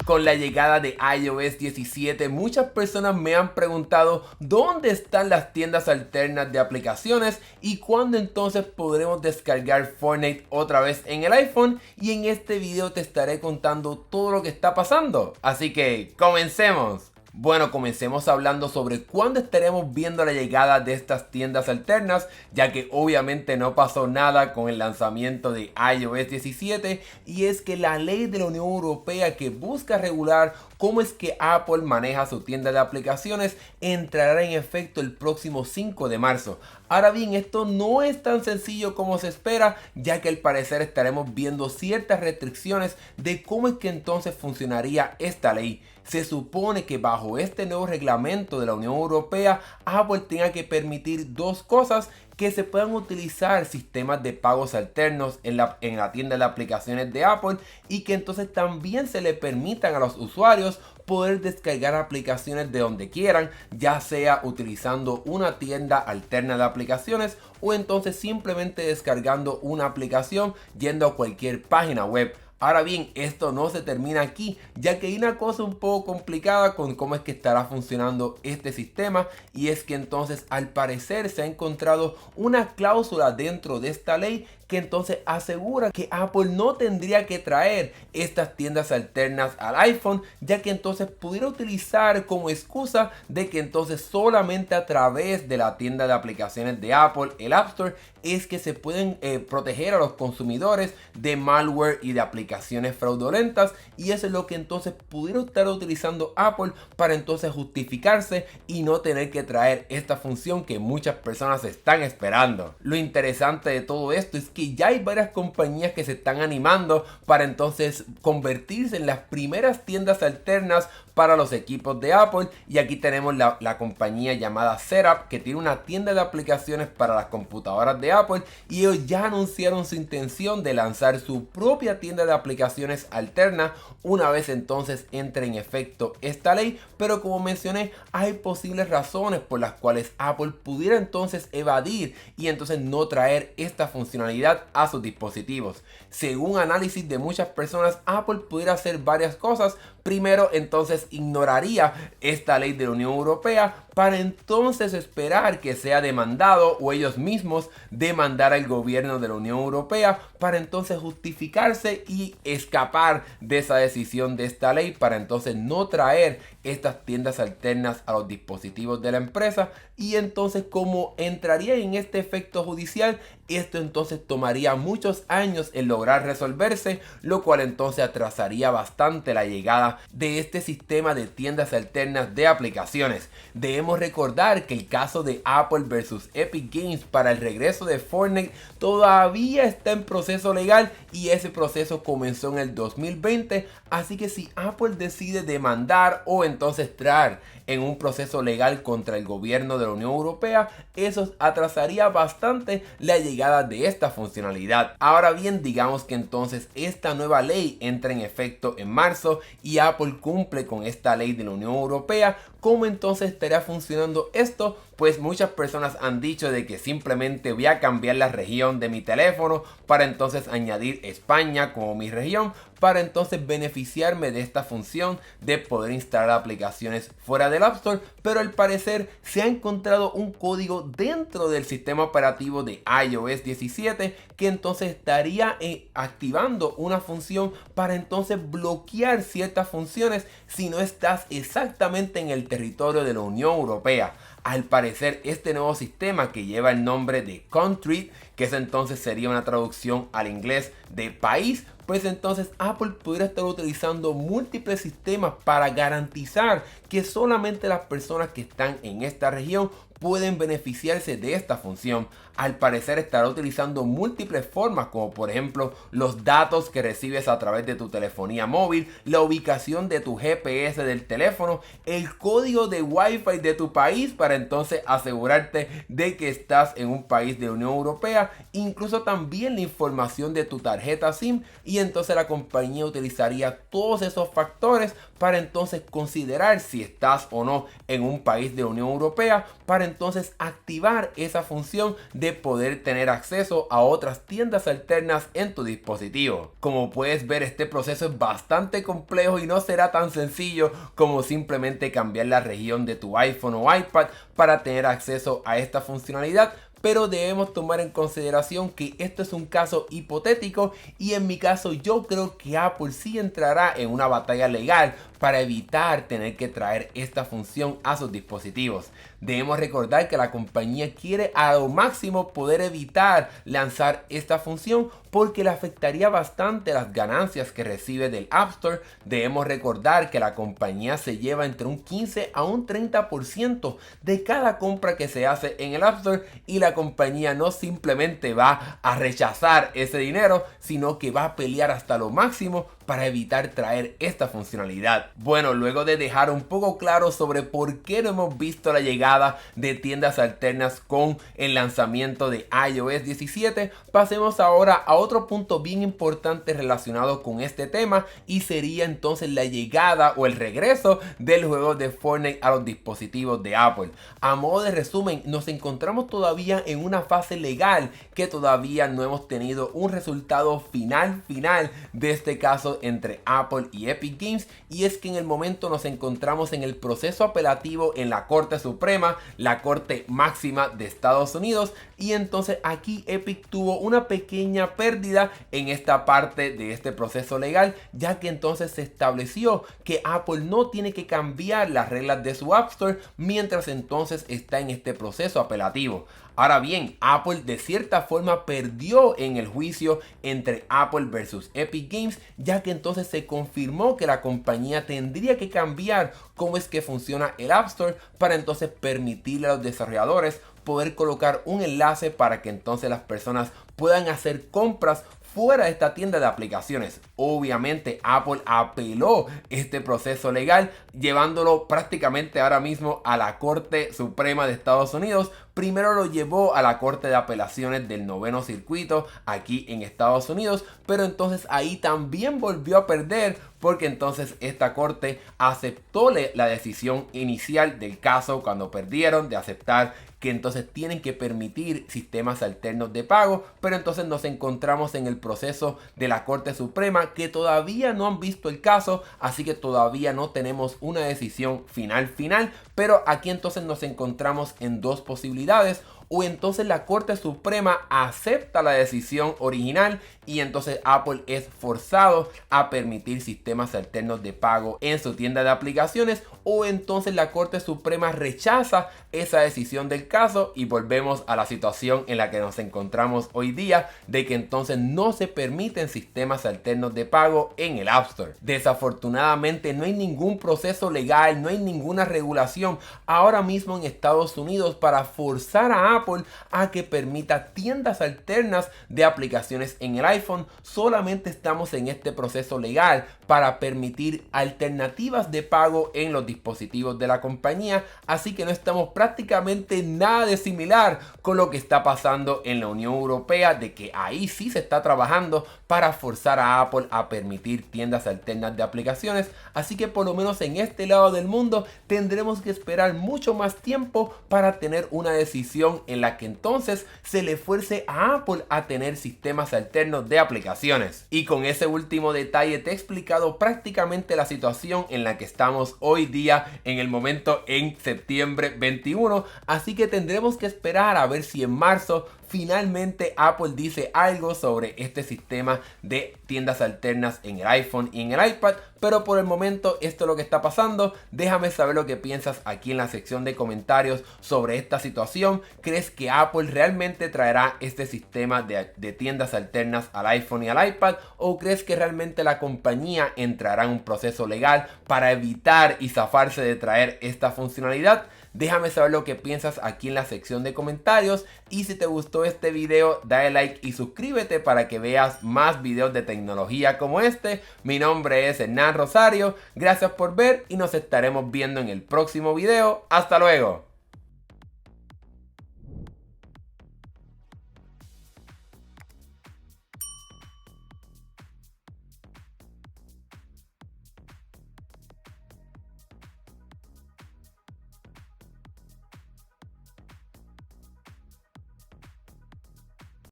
Con la llegada de iOS 17, muchas personas me han preguntado dónde están las tiendas alternas de aplicaciones y cuándo entonces podremos descargar Fortnite otra vez en el iPhone, y en este video te estaré contando todo lo que está pasando. Así que comencemos. Bueno, comencemos hablando sobre cuándo estaremos viendo la llegada de estas tiendas alternas, ya que obviamente no pasó nada con el lanzamiento de iOS 17, y es que la ley de la Unión Europea que busca regular cómo es que Apple maneja su tienda de aplicaciones entrará en efecto el próximo 5 de marzo. Ahora bien, esto no es tan sencillo como se espera, ya que al parecer estaremos viendo ciertas restricciones de cómo es que entonces funcionaría esta ley. Se supone que bajo este nuevo reglamento de la Unión Europea, Apple tenga que permitir dos cosas: que se puedan utilizar sistemas de pagos alternos en la tienda de aplicaciones de Apple, y que entonces también se le permitan a los usuarios poder descargar aplicaciones de donde quieran, ya sea utilizando una tienda alterna de aplicaciones o entonces simplemente descargando una aplicación yendo a cualquier página web. Ahora bien, esto no se termina aquí, ya que hay una cosa un poco complicada con cómo es que estará funcionando este sistema, y es que entonces al parecer se ha encontrado una cláusula dentro de esta ley que entonces asegura que Apple no tendría que traer estas tiendas alternas al iPhone, ya que entonces pudiera utilizar como excusa de que entonces solamente a través de la tienda de aplicaciones de Apple, el App Store, es que se pueden proteger a los consumidores de malware y de aplicaciones fraudulentas, y eso es lo que entonces pudiera estar utilizando Apple para entonces justificarse y no tener que traer esta función que muchas personas están esperando. Lo interesante de todo esto es que ya hay varias compañías que se están animando para entonces convertirse en las primeras tiendas alternas para los equipos de Apple, y aquí tenemos la compañía llamada Setup, que tiene una tienda de aplicaciones para las computadoras de Apple, y ellos ya anunciaron su intención de lanzar su propia tienda de aplicaciones alterna una vez entonces entre en efecto esta ley. Pero como mencioné, hay posibles razones por las cuales Apple pudiera entonces evadir y entonces no traer esta funcionalidad a sus dispositivos. Según análisis de muchas personas, Apple pudiera hacer varias cosas. Primero, entonces ignoraría esta ley de la Unión Europea para entonces esperar que sea demandado, o ellos mismos demandar al gobierno de la Unión Europea para entonces justificarse y escapar de esa decisión de esta ley, para entonces no traer estas tiendas alternas a los dispositivos de la empresa. Y entonces, como entraría en este efecto judicial, esto entonces tomaría muchos años en lograr resolverse, lo cual entonces atrasaría bastante la llegada de este sistema de tiendas alternas de aplicaciones. Debemos recordar que el caso de Apple versus Epic Games para el regreso de Fortnite todavía está en proceso legal, y ese proceso comenzó en el 2020, así que si Apple decide demandar o entonces traer en un proceso legal contra el gobierno de la Unión Europea, eso atrasaría bastante la llegada de esta funcionalidad. Ahora bien, digamos que entonces esta nueva ley entra en efecto en marzo y Apple cumple con esta ley de la Unión Europea. ¿Cómo entonces estaría funcionando esto? Pues muchas personas han dicho de que simplemente voy a cambiar la región de mi teléfono para entonces añadir España como mi región, para entonces beneficiarme de esta función de poder instalar aplicaciones fuera del App Store. Pero al parecer se ha encontrado un código dentro del sistema operativo de iOS 17 que entonces estaría activando una función para entonces bloquear ciertas funciones si no estás exactamente en el territorio de la Unión Europea. Al parecer, este nuevo sistema, que lleva el nombre de Country, que eso entonces sería una traducción al inglés de país, pues entonces Apple pudiera estar utilizando múltiples sistemas para garantizar que solamente las personas que están en esta región pueden beneficiarse de esta función. Al parecer estará utilizando múltiples formas, como por ejemplo los datos que recibes a través de tu telefonía móvil, la ubicación de tu GPS del teléfono, el código de Wi-Fi de tu país para entonces asegurarte de que estás en un país de la Unión Europea, incluso también la información de tu tarjeta SIM, y entonces la compañía utilizaría todos esos factores para entonces considerar si estás o no en un país de la Unión Europea, para entonces activar esa función de de poder tener acceso a otras tiendas alternas en tu dispositivo. Como puedes ver, este proceso es bastante complejo y no será tan sencillo como simplemente cambiar la región de tu iPhone o iPad para tener acceso a esta funcionalidad, pero debemos tomar en consideración que esto es un caso hipotético y en mi caso yo creo que Apple sí entrará en una batalla legal para evitar tener que traer esta función a sus dispositivos. Debemos recordar que la compañía quiere a lo máximo poder evitar lanzar esta función porque le afectaría bastante las ganancias que recibe del App Store. Debemos recordar que la compañía se lleva entre un 15 a un 30% de cada compra que se hace en el App Store y la compañía no simplemente va a rechazar ese dinero, sino que va a pelear hasta lo máximo para evitar traer esta funcionalidad. Bueno, luego de dejar un poco claro sobre por qué no hemos visto la llegada de tiendas alternas con el lanzamiento de iOS 17, pasemos ahora a otro punto bien importante relacionado con este tema y sería entonces la llegada o el regreso del juego de Fortnite a los dispositivos de Apple. A modo de resumen, nos encontramos todavía en una fase legal que todavía no hemos tenido un resultado final de este caso entre Apple y Epic Games, y es que en el momento nos encontramos en el proceso apelativo en la Corte Suprema, la Corte Máxima de Estados Unidos, y entonces aquí Epic tuvo una pequeña pérdida en esta parte de este proceso legal, ya que entonces se estableció que Apple no tiene que cambiar las reglas de su App Store mientras entonces está en este proceso apelativo. Ahora bien, Apple de cierta forma perdió en el juicio entre Apple versus Epic Games, ya que entonces se confirmó que la compañía tendría que cambiar cómo es que funciona el App Store para entonces permitirle a los desarrolladores poder colocar un enlace para que entonces las personas puedan hacer compras fuera de esta tienda de aplicaciones. Obviamente Apple apeló este proceso legal, llevándolo prácticamente ahora mismo a la Corte Suprema de Estados Unidos. Primero lo llevó a la Corte de Apelaciones del Noveno Circuito aquí en Estados Unidos, pero entonces ahí también volvió a perder porque entonces esta corte aceptó la decisión inicial del caso cuando perdieron de aceptar que entonces tienen que permitir sistemas alternos de pago, pero entonces nos encontramos en el proceso de la Corte Suprema que todavía no han visto el caso, así que todavía no tenemos una decisión final, pero aquí entonces nos encontramos en dos posibilidades. O entonces la Corte Suprema acepta la decisión original y entonces Apple es forzado a permitir sistemas alternos de pago en su tienda de aplicaciones, o entonces la Corte Suprema rechaza esa decisión del caso y volvemos a la situación en la que nos encontramos hoy día, de que entonces no se permiten sistemas alternos de pago en el App Store. Desafortunadamente no hay ningún proceso legal, no hay ninguna regulación ahora mismo en Estados Unidos para forzar a Apple a que permita tiendas alternas de aplicaciones en el iPhone. Solamente estamos en este proceso legal para permitir alternativas de pago en los dispositivos de la compañía, así que no estamos prácticamente nada de similar con lo que está pasando en la Unión Europea, de que ahí sí se está trabajando para forzar a Apple a permitir tiendas alternas de aplicaciones. Así que por lo menos en este lado del mundo tendremos que esperar mucho más tiempo para tener una decisión en la que entonces se le fuerce a Apple a tener sistemas alternos de aplicaciones. Y con ese último detalle te he explicado prácticamente la situación en la que estamos hoy día en el momento en septiembre 21, así que tendremos que esperar a ver si en marzo finalmente Apple dice algo sobre este sistema de tiendas alternas en el iPhone y en el iPad. Pero por el momento esto es lo que está pasando. Déjame saber lo que piensas aquí en la sección de comentarios sobre esta situación. ¿Crees que Apple realmente traerá este sistema de tiendas alternas al iPhone y al iPad? ¿O crees que realmente la compañía entrará en un proceso legal para evitar y zafarse de traer esta funcionalidad? Déjame saber lo que piensas aquí en la sección de comentarios, y si te gustó este video dale like y suscríbete para que veas más videos de tecnología como este. Mi nombre es Hernán Rosario, gracias por ver y nos estaremos viendo en el próximo video. Hasta luego.